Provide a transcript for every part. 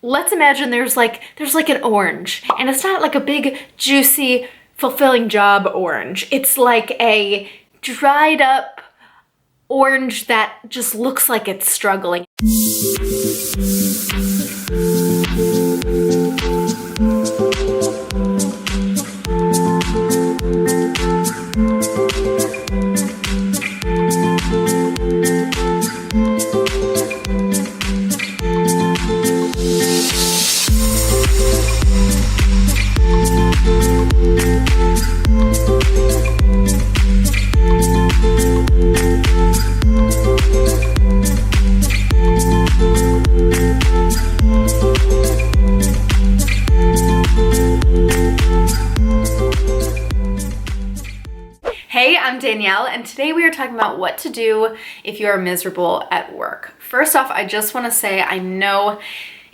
Let's imagine there's like an orange, and it's not like a big, juicy, fulfilling job orange. It's like a dried up orange that just looks like it's struggling. Hey, I'm Danielle, and today we are talking about what to do if you are miserable at work. First off, I just want to say I know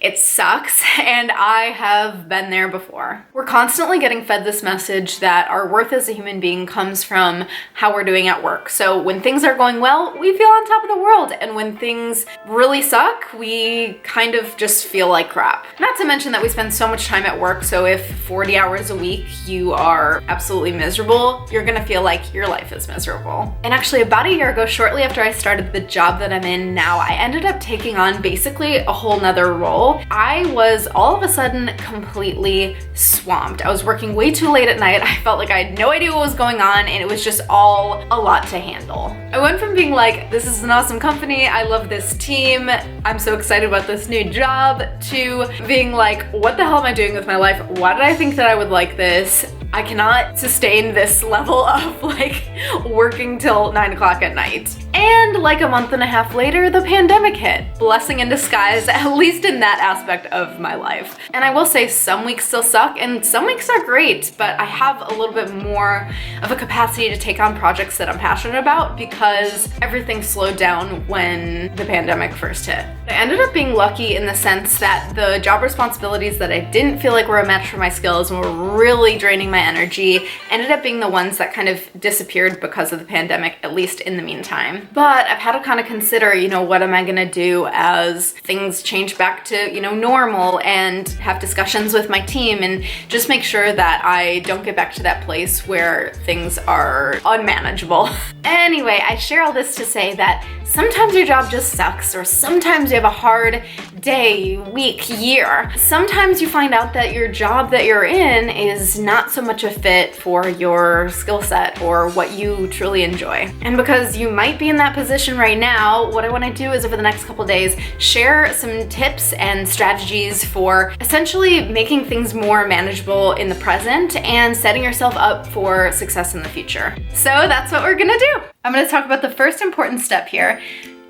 it sucks, and I have been there before. We're constantly getting fed this message that our worth as a human being comes from how we're doing at work. So when things are going well, we feel on top of the world, and when things really suck, we kind of just feel like crap. Not to mention that we spend so much time at work, so if 40 hours a week you are absolutely miserable, you're gonna feel like your life is miserable. And actually about a year ago, shortly after I started the job that I'm in now, I ended up taking on basically a whole nother role. I was all of a sudden completely swamped. I was working way too late at night. I felt like I had no idea what was going on, and it was just all a lot to handle. I went from being like, this is an awesome company, I love this team, I'm so excited about this new job, to being like, what the hell am I doing with my life? Why did I think that I would like this? I cannot sustain this level of like working till 9 o'clock at night. And like a month and a half later, the pandemic hit. Blessing in disguise, at least in that aspect of my life. And I will say some weeks still suck and some weeks are great, but I have a little bit more of a capacity to take on projects that I'm passionate about because everything slowed down when the pandemic first hit. I ended up being lucky in the sense that the job responsibilities that I didn't feel like were a match for my skills and were really draining my energy ended up being the ones that kind of disappeared because of the pandemic, at least in the meantime. But I've had to kind of consider, what am I gonna do as things change back to, normal, and have discussions with my team and just make sure that I don't get back to that place where things are unmanageable. Anyway, I share all this to say that sometimes your job just sucks, or sometimes you have a hard day, week, year. Sometimes you find out that your job that you're in is not so much a fit for your skill set or what you truly enjoy. And because you might be in that position right now, what I want to do is over the next couple days, share some tips and strategies for essentially making things more manageable in the present and setting yourself up for success in the future. So that's what we're gonna do. I'm gonna talk about the first important step here.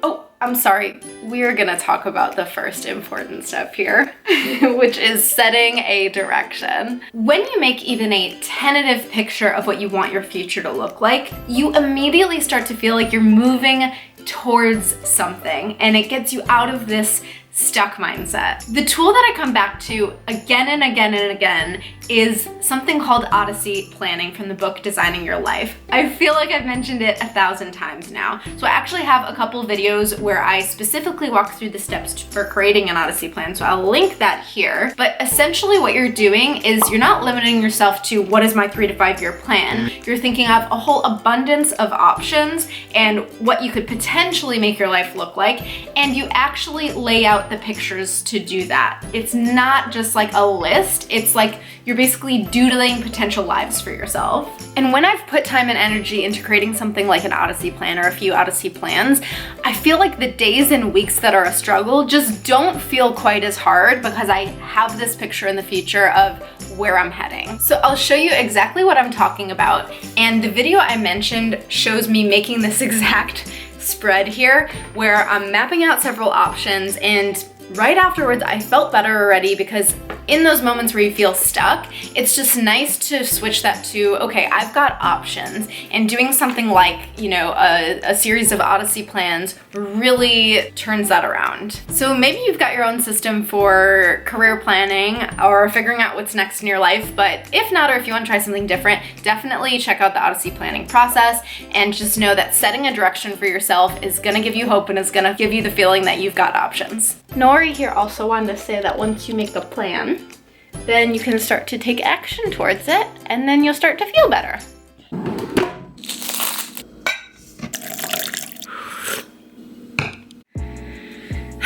Oh, I'm sorry, we're gonna talk about the first important step here, which is setting a direction. When you make even a tentative picture of what you want your future to look like, you immediately start to feel like you're moving towards something, and it gets you out of this stuck mindset. The tool that I come back to again and again and again is something called Odyssey planning from the book Designing Your Life. I feel like I've mentioned it 1,000 times now. So I actually have a couple videos where I specifically walk through the steps for creating an Odyssey plan, so I'll link that here. But essentially what you're doing is you're not limiting yourself to what is my 3 to 5 year plan. You're thinking of a whole abundance of options and what you could potentially make your life look like, and you actually lay out the pictures to do that. It's not just like a list, it's like you're basically doodling potential lives for yourself. And when I've put time and energy into creating something like an Odyssey plan or a few Odyssey plans, I feel like the days and weeks that are a struggle just don't feel quite as hard because I have this picture in the future of where I'm heading. So I'll show you exactly what I'm talking about, and the video I mentioned shows me making this exact spread here where I'm mapping out several options, and right afterwards I felt better already because in those moments where you feel stuck, it's just nice to switch that to, okay, I've got options, and doing something like, a series of Odyssey plans really turns that around. So maybe you've got your own system for career planning or figuring out what's next in your life, but if not, or if you want to try something different, definitely check out the Odyssey planning process, and just know that setting a direction for yourself is gonna give you hope and is gonna give you the feeling that you've got options. Nori here also wanted to say that once you make a plan, then you can start to take action towards it, and then you'll start to feel better.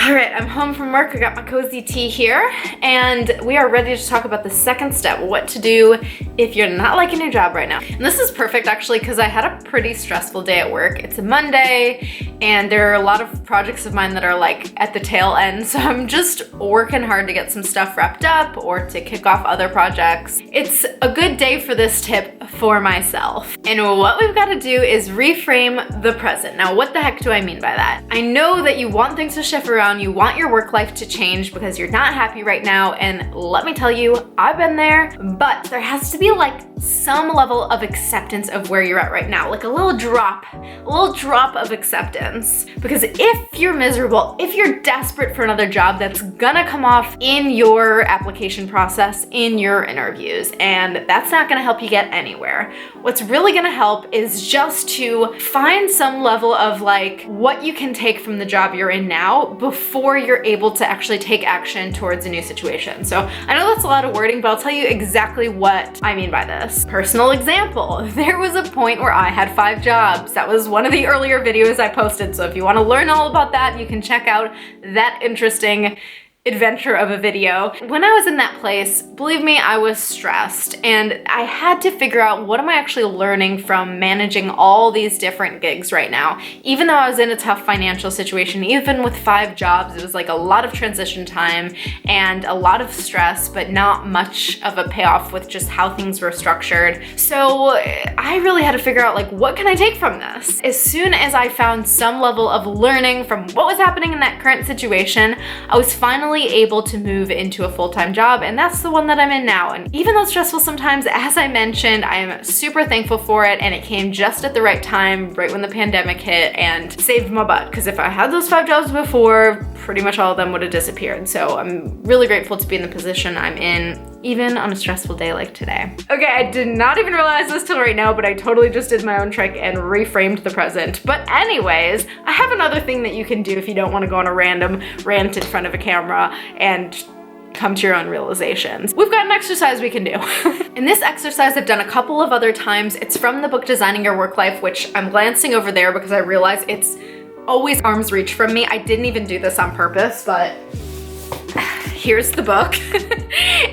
All right, I'm home from work. I got my cozy tea here, and we are ready to talk about the second step, what to do if you're not liking your job right now. And this is perfect actually, because I had a pretty stressful day at work. It's a Monday, and there are a lot of projects of mine that are like at the tail end, so I'm just working hard to get some stuff wrapped up or to kick off other projects. It's a good day for this tip for myself. And what we've got to do is reframe the present. Now, what the heck do I mean by that? I know that you want things to shift around, you want your work life to change because you're not happy right now, and let me tell you, I've been there, but there has to be like some level of acceptance of where you're at right now, like a little drop of acceptance. Because if you're miserable, if you're desperate for another job, that's gonna come off in your application process, in your interviews, and that's not gonna help you get anywhere. What's really gonna help is just to find some level of like what you can take from the job you're in now before you're able to actually take action towards a new situation. So I know that's a lot of wording, but I'll tell you exactly what I mean by this. Personal example, there was a point where I had 5 jobs. That was one of the earlier videos I posted, so if you want to learn all about that, you can check out that interesting adventure of a video. When I was in that place, believe me, I was stressed, and I had to figure out what am I actually learning from managing all these different gigs right now. Even though I was in a tough financial situation, even with 5 jobs, it was like a lot of transition time and a lot of stress, but not much of a payoff with just how things were structured. So I really had to figure out like, what can I take from this? As soon as I found some level of learning from what was happening in that current situation, I was finally able to move into a full-time job, and that's the one that I'm in now. And even though it's stressful sometimes, as I mentioned, I am super thankful for it, and it came just at the right time, right when the pandemic hit, and saved my butt. Because if I had those 5 jobs before, pretty much all of them would have disappeared. So I'm really grateful to be in the position I'm in, even on a stressful day like today. Okay, I did not even realize this till right now, but I totally just did my own trick and reframed the present. But anyways, I have another thing that you can do if you don't want to go on a random rant in front of a camera and come to your own realizations. We've got an exercise we can do. And this exercise I've done a couple of other times. It's from the book Designing Your Work Life, which I'm glancing over there because I realize it's always arm's reach from me. I didn't even do this on purpose, but here's the book.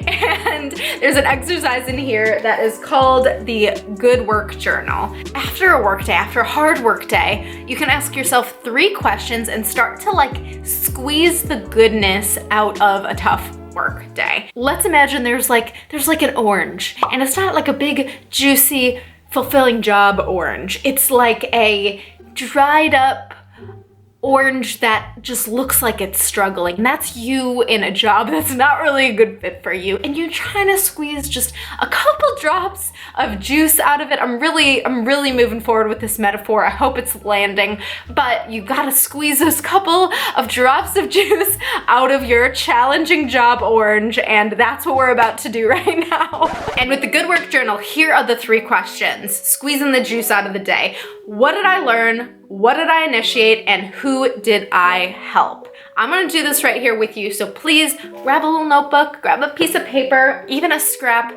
And there's an exercise in here that is called the Good Work Journal. After a work day, after a hard work day, you can ask yourself 3 questions and start to like squeeze the goodness out of a tough work day. Let's imagine there's like an orange, and it's not like a big, juicy, fulfilling job orange. It's like a dried up orange that just looks like it's struggling. And that's you in a job that's not really a good fit for you, and you're trying to squeeze just a couple drops of juice out of it. I'm really moving forward with this metaphor. I hope it's landing, but you gotta squeeze those couple of drops of juice out of your challenging job orange, and that's what we're about to do right now. And with the Good Work Journal, here are the 3 questions, squeezing the juice out of the day. What did I learn? What did I initiate? And who did I help? I'm gonna do this right here with you, so please grab a little notebook, grab a piece of paper, even a scrap,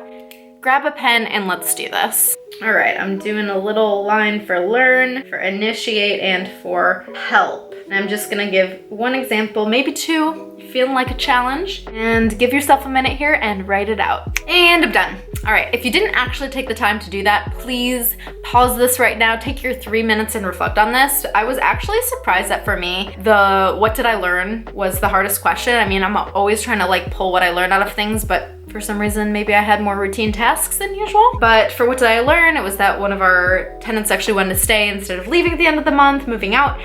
grab a pen, and let's do this. All right, I'm doing a little line for learn, for initiate, and for help. And I'm just gonna give 1 example, maybe 2, feeling like a challenge, and give yourself a minute here and write it out. And I'm done. All right, if you didn't actually take the time to do that, please pause this right now, take your 3 minutes and reflect on this. I was actually surprised that for me, the what did I learn was the hardest question. I mean, I'm always trying to like pull what I learned out of things, but for some reason, maybe I had more routine tasks than usual. But for what did I learn, it was that one of our tenants actually wanted to stay instead of leaving at the end of the month, moving out.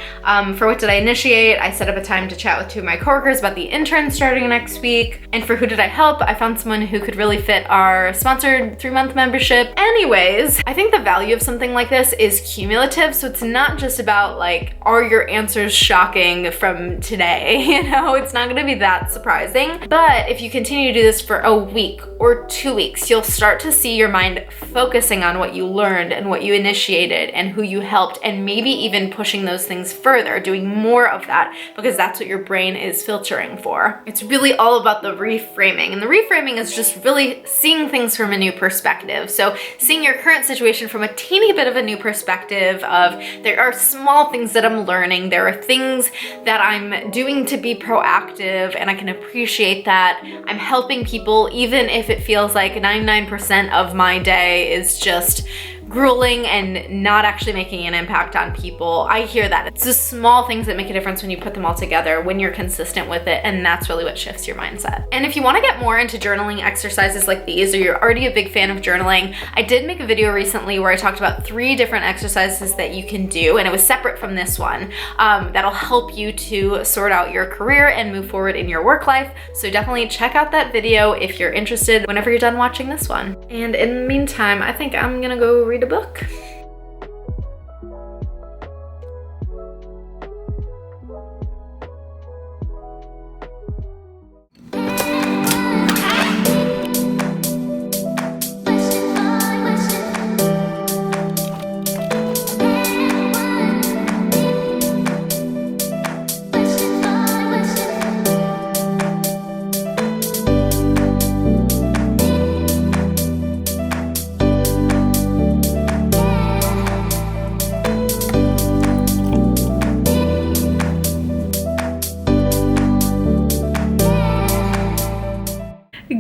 For what did I initiate, I set up a time to chat with 2 of my coworkers about the intern starting next week. And for who did I help, I found someone who could really fit our sponsored 3-month membership. Anyways, I think the value of something like this is cumulative, so it's not just about like, are your answers shocking from today? You know, it's not gonna be that surprising. But if you continue to do this for a week, week or 2 weeks, you'll start to see your mind focusing on what you learned and what you initiated and who you helped, and maybe even pushing those things further, doing more of that, because that's what your brain is filtering for. It's really all about the reframing, and the reframing is just really seeing things from a new perspective. So seeing your current situation from a teeny bit of a new perspective of, there are small things that I'm learning, there are things that I'm doing to be proactive, and I can appreciate that. I'm helping people, even if it feels like 99% of my day is just grueling and not actually making an impact on people. I hear that. It's the small things that make a difference when you put them all together, when you're consistent with it, and that's really what shifts your mindset. And if you want to get more into journaling exercises like these, or you're already a big fan of journaling, I did make a video recently where I talked about 3 different exercises that you can do, and it was separate from this one, that'll help you to sort out your career and move forward in your work life. So definitely check out that video if you're interested whenever you're done watching this one. And in the meantime, I think I'm gonna go read a book.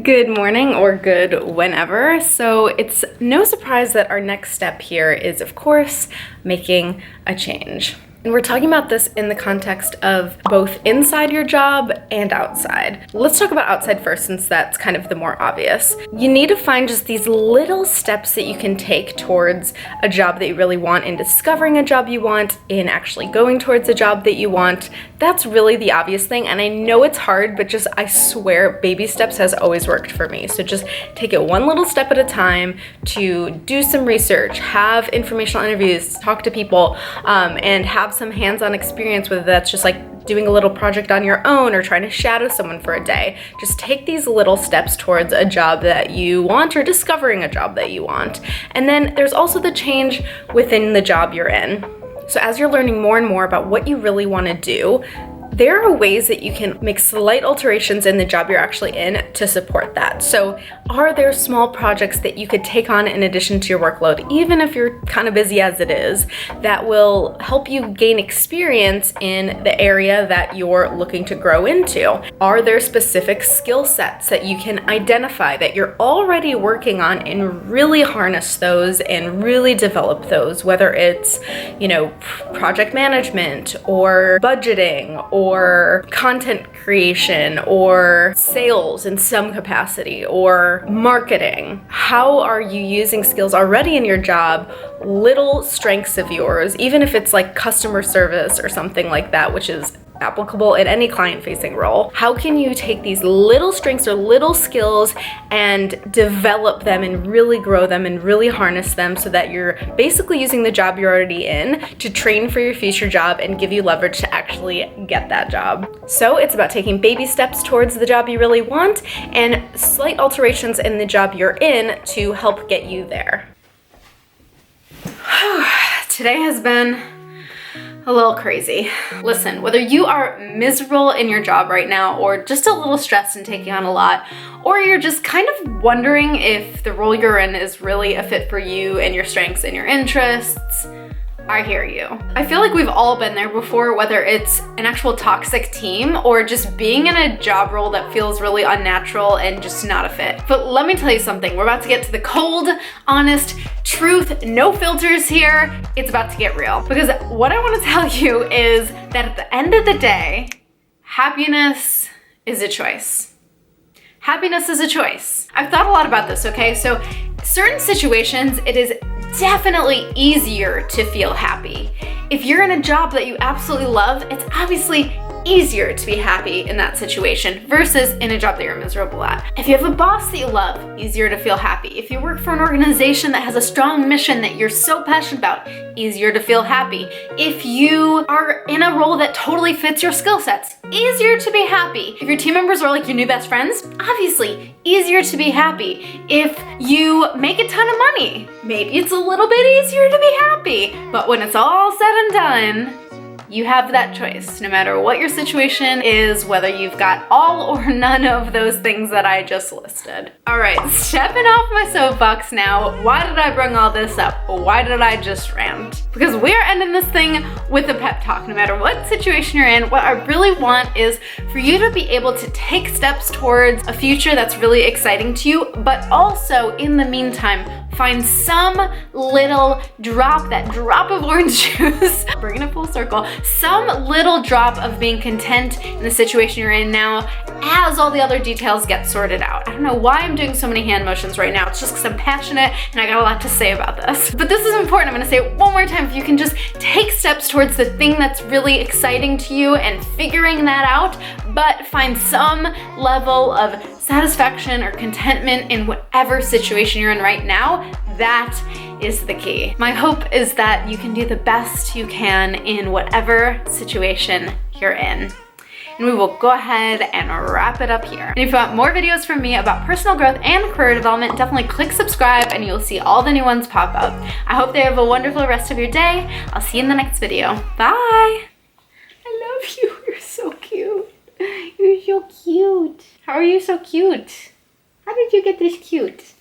Good morning, or good whenever. So it's no surprise that our next step here is, of course, making a change. And we're talking about this in the context of both inside your job and outside. Let's talk about outside first, since that's kind of the more obvious. You need to find just these little steps that you can take towards a job that you really want, in discovering a job you want, in actually going towards a job that you want. That's really the obvious thing, and I know it's hard, but just, I swear, baby steps has always worked for me. So just take it one little step at a time to do some research, have informational interviews, talk to people, and have some hands-on experience, whether that's just like doing a little project on your own or trying to shadow someone for a day. Just take these little steps towards a job that you want, or discovering a job that you want. And then there's also the change within the job you're in. So as you're learning more and more about what you really want to do, there are ways that you can make slight alterations in the job you're actually in to support that. So are there small projects that you could take on in addition to your workload, even if you're kind of busy as it is, that will help you gain experience in the area that you're looking to grow into? Are there specific skill sets that you can identify that you're already working on, and really harness those and really develop those, whether it's, project management or budgeting or content creation or sales in some capacity or marketing? How are you using skills already in your job, little strengths of yours, even if it's like customer service or something like that, which is applicable in any client-facing role? How can you take these little strengths or little skills and develop them and really grow them and really harness them, so that you're basically using the job you're already in to train for your future job and give you leverage to actually get that job? So it's about taking baby steps towards the job you really want, and slight alterations in the job you're in to help get you there. Today has been a little crazy. Listen, whether you are miserable in your job right now, or just a little stressed and taking on a lot, or you're just kind of wondering if the role you're in is really a fit for you and your strengths and your interests, I hear you. I feel like we've all been there before, whether it's an actual toxic team or just being in a job role that feels really unnatural and just not a fit. But let me tell you something, we're about to get to the cold, honest truth, no filters here. It's about to get real. Because what I want to tell you is that at the end of the day, happiness is a choice. Happiness is a choice. I've thought a lot about this, okay? So certain situations, it is definitely easier to feel happy. If you're in a job that you absolutely love, it's obviously easier to be happy in that situation versus in a job that you're miserable at. If you have a boss that you love, easier to feel happy. If you work for an organization that has a strong mission that you're so passionate about, easier to feel happy. If you are in a role that totally fits your skill sets, easier to be happy. If your team members are like your new best friends, obviously easier to be happy. If you make a ton of money, maybe it's a little bit easier to be happy. But when it's all said and done, you have that choice, no matter what your situation is, whether you've got all or none of those things that I just listed. All right, stepping off my soapbox now. Why did I bring all this up? Why did I just rant? Because we're ending this thing with a pep talk. No matter what situation you're in, what I really want is for you to be able to take steps towards a future that's really exciting to you, but also in the meantime, find some little drop, that drop of orange juice, bringing it full circle, some little drop of being content in the situation you're in now as all the other details get sorted out. I don't know why I'm doing so many hand motions right now. It's just because I'm passionate and I got a lot to say about this. But this is important. I'm gonna say it one more time. If you can just take steps towards the thing that's really exciting to you and figuring that out, but find some level of satisfaction or contentment in whatever situation you're in right now, that is the key. My hope is that you can do the best you can in whatever situation you're in. And we will go ahead and wrap it up here. And if you want more videos from me about personal growth and career development, definitely click subscribe and you'll see all the new ones pop up. I hope they have a wonderful rest of your day. I'll see you in the next video. Bye. I love you. You're so cute. You're so cute. How are you so cute? How did you get this cute?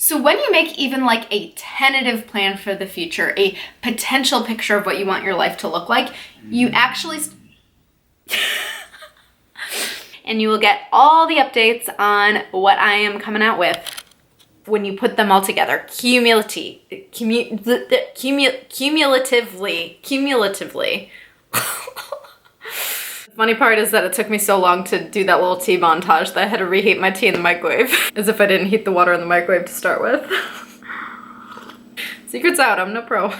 So when you make even like a tentative plan for the future, a potential picture of what you want your life to look like, you actually and you will get all the updates on what I am coming out with when you put them all together, cumulatively. The funny part is that it took me so long to do that little tea montage that I had to reheat my tea in the microwave. As if I didn't heat the water in the microwave to start with. Secret's out, I'm no pro.